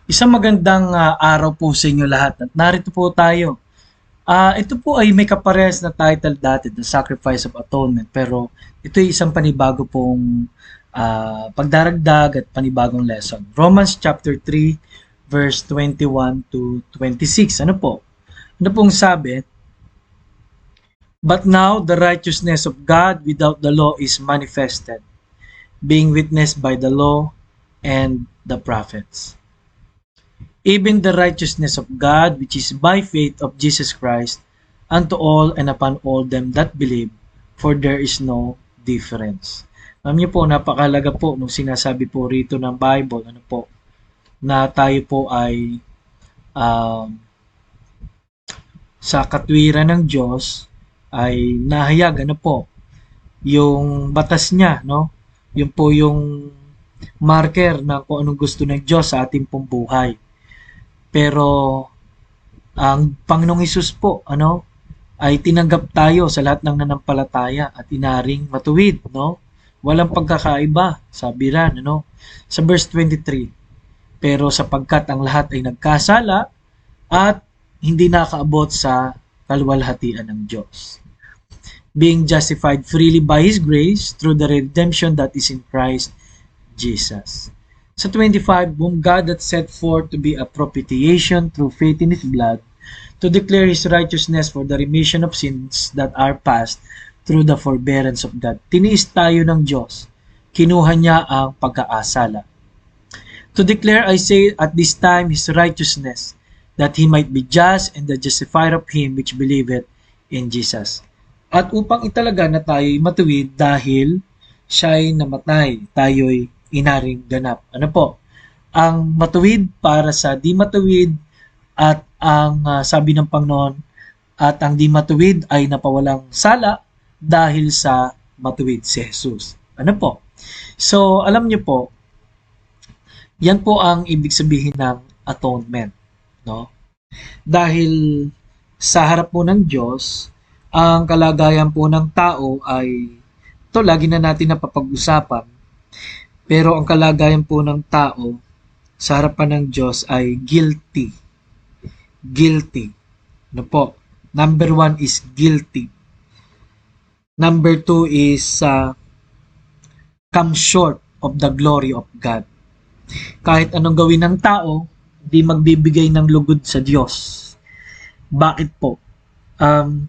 Isang magandang araw po sa inyo lahat at narito po tayo. Ito po ay may kaparehas na title dati, The Sacrifice of Atonement, pero ito ay isang panibago pong pagdaragdag at panibagong lesson. Romans chapter 3 verse 21 to 26. Ano po? Ano pong sabi? But now the righteousness of God without the law is manifested, being witnessed by the law and the prophets. Even the righteousness of God, which is by faith of Jesus Christ, unto all and upon all them that believe, for there is no difference. Alam niyo po, napakalaga po nung sinasabi po rito ng Bible, ano po, na tayo po ay um, sa katwiran ng Diyos ay nahayag, ano po, yung batas niya, no? Yun po yung marker na kung anong gusto ng Diyos sa ating pong buhay. Pero ang Panginoong Hesus po, ano, ay tinanggap tayo sa lahat ng nanampalataya at inaring matuwid, no? Walang pagkakaiba, sabi ran, ano? Sa verse 23, pero sapagkat ang lahat ay nagkasala at hindi nakaabot sa kaluwalhatian ng Diyos. Being justified freely by His grace through the redemption that is in Christ Jesus. Sa 25, whom God hath set forth to be a propitiation through faith in His blood, to declare His righteousness for the remission of sins that are past through the forbearance of God. Tiniis tayo ng Diyos. Kinuha niya ang pagkaasala. To declare, I say, at this time His righteousness, that He might be just and the justifier of him which believeth in Jesus. At upang italaga na tayo'y matuwid dahil siya'y namatay, tayo'y inaring ganap. Ano po? Ang matuwid para sa di matuwid at ang sabi ng Panginoon at ang di matuwid ay napawalang sala dahil sa matuwid si Jesus. Ano po? So, alam niyo po, yan po ang ibig sabihin ng atonement, no? Dahil sa harap po ng Diyos, ang kalagayan po ng tao ay ito lagi na natin napapag-usapan. Pero ang kalagayan po ng tao sa harapan ng Diyos ay guilty. Guilty. Ano po? Number 1 is guilty. Number 2 is come short of the glory of God. Kahit anong gawin ng tao, di magbibigay ng lugod sa Diyos. Bakit po?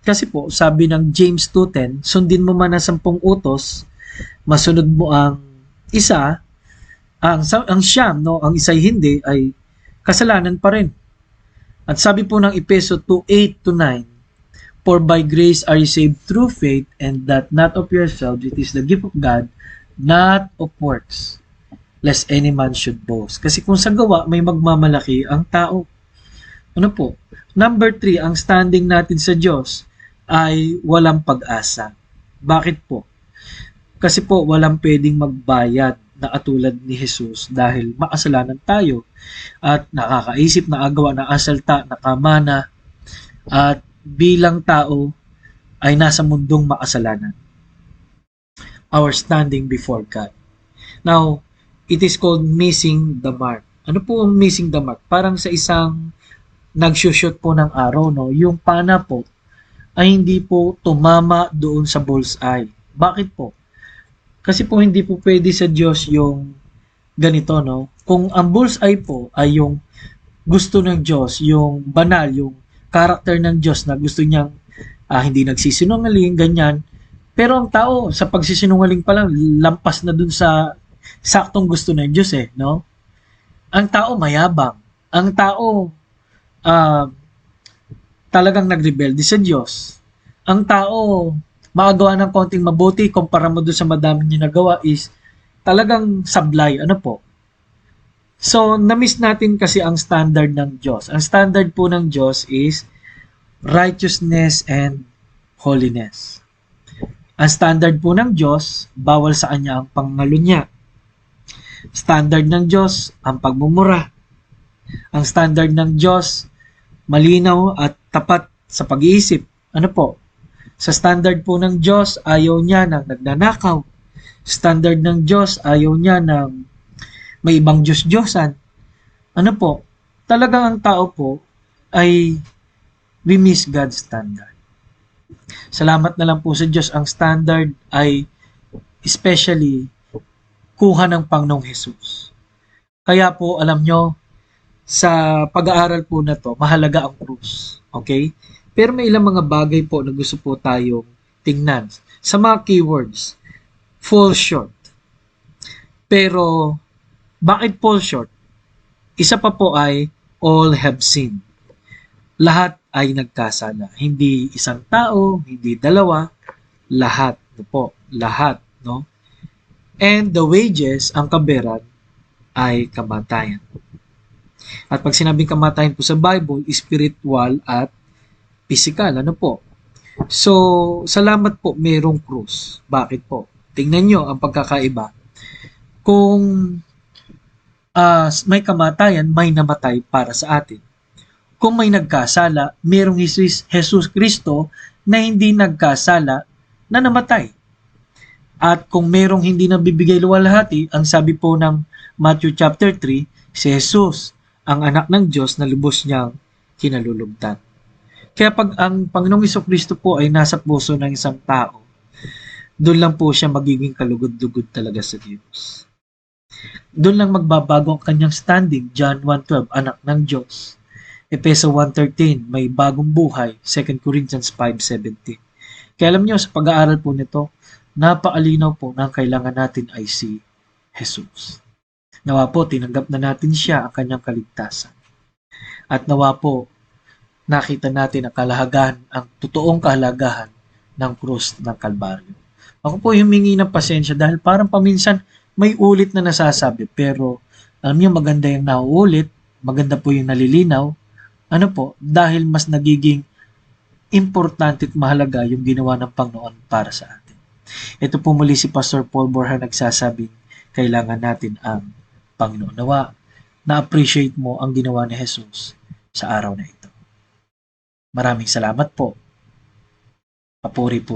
Kasi po, sabi ng James 2:10, sundin mo man ang 10 utos, masunod mo ang isa, ang siyam, no, ang isa'y hindi, ay kasalanan pa rin. At sabi po ng Efeso 2:8 to 9, for by grace are you saved through faith, and that not of yourselves, it is the gift of God, not of works, lest any man should boast. Kasi kung sa gawa, may magmamalaki ang tao. Ano po? Number 3, ang standing natin sa Diyos ay walang pag-asa. Bakit po? Kasi po walang pwedeng magbayad na katulad ni Jesus dahil makasalanan tayo at nakakaisip, nakagawa, nakasalta, nakamana at bilang tao ay nasa mundong makasalanan. Our standing before God. Now, it is called missing the mark. Ano po ang missing the mark? Parang sa isang nagsushoot po ng araw, no? Yung pana po ay hindi po tumama doon sa bullseye. Bakit po? Kasi po hindi po pwede sa Diyos yung ganito, no? Kung ang bullseye po ay yung gusto ng Diyos, yung banal, yung character ng Diyos na gusto niyang hindi nagsisinungaling, ganyan. Pero ang tao, sa pagsisinungaling pa lang, lampas na dun sa saktong gusto ng Diyos eh, no? Ang tao mayabang. Ang tao talagang nagrebelde sa Diyos. Ang tao makagawa ng konting mabuti kumpara mo doon sa madami niya nagawa is talagang sablay. Ano po? So, na-miss natin kasi ang standard ng Diyos. Ang standard po ng Diyos is righteousness and holiness. Ang standard po ng Diyos, bawal sa kanya ang pangalunya. Standard ng Diyos, ang pagmumura. Ang standard ng Diyos, malinaw at tapat sa pag-iisip. Ano po? Sa standard po ng Diyos, ayaw niya ng nagnanakaw. Standard ng Diyos, ayaw niya ng may ibang Diyos-Diyosan. Ano po? talagang ang tao po ay we miss God's standard. Salamat na lang po sa Diyos, ang standard ay especially kuha ng Panginoong Jesus. Kaya po, alam nyo, sa pag-aaral po na to, mahalaga ang krus. Okay? Pero may ilang mga bagay po na gusto po tayong tingnan. Sa mga keywords, fall short. Pero, bakit fall short? Isa pa po ay all have sinned. Lahat ay nagkasala. Hindi isang tao, hindi dalawa, lahat. Po, lahat. No? And the wages, ang kaberan, ay kamatayan. At pag sinabing kamatayan po sa Bible, spiritual at physical. Ano po? So, salamat po mayroong krus. Bakit po? Tingnan nyo ang pagkakaiba. Kung may kamatayan, may namatay para sa atin. Kung may nagkasala, mayroong Jesus Kristo na hindi nagkasala na namatay. At kung mayroong hindi nabibigay luwalhati, ang sabi po ng Matthew chapter 3, si Jesus, ang anak ng Diyos na lubos niyang kinalulugdan. Kaya pag ang Panginoong Kristo po ay nasa puso ng isang tao, doon lang po siya magiging kalugod-lugod talaga sa Diyos. Doon lang magbabago ang kanyang standing, John 1:12, anak ng Diyos. Efeso 1:13, may bagong buhay, 2 Corinthians 5:17. Kaya alam niyo, sa pag-aaral po nito, napaalinaw po na ang kailangan natin ay si Jesus. Nawa po, tinanggap na natin siya ang kanyang kaligtasan. At nawa po, nakita natin ang kalahagahan, ang totoong kahalagahan ng krus ng Kalbaryo. Ako po humingi ng pasensya dahil parang paminsan may ulit na nasasabi, pero alam niyo, maganda yung nauulit, maganda po yung nalilinaw. Ano po, dahil mas nagiging importante at mahalaga yung ginawa ng Panginoon para sa atin. Ito po muli si Pastor Paul Borja nagsasabing kailangan natin ang Panginoon. Nawa, na-appreciate mo ang ginawa ni Jesus sa araw na ito. Maraming salamat po. Papuri po.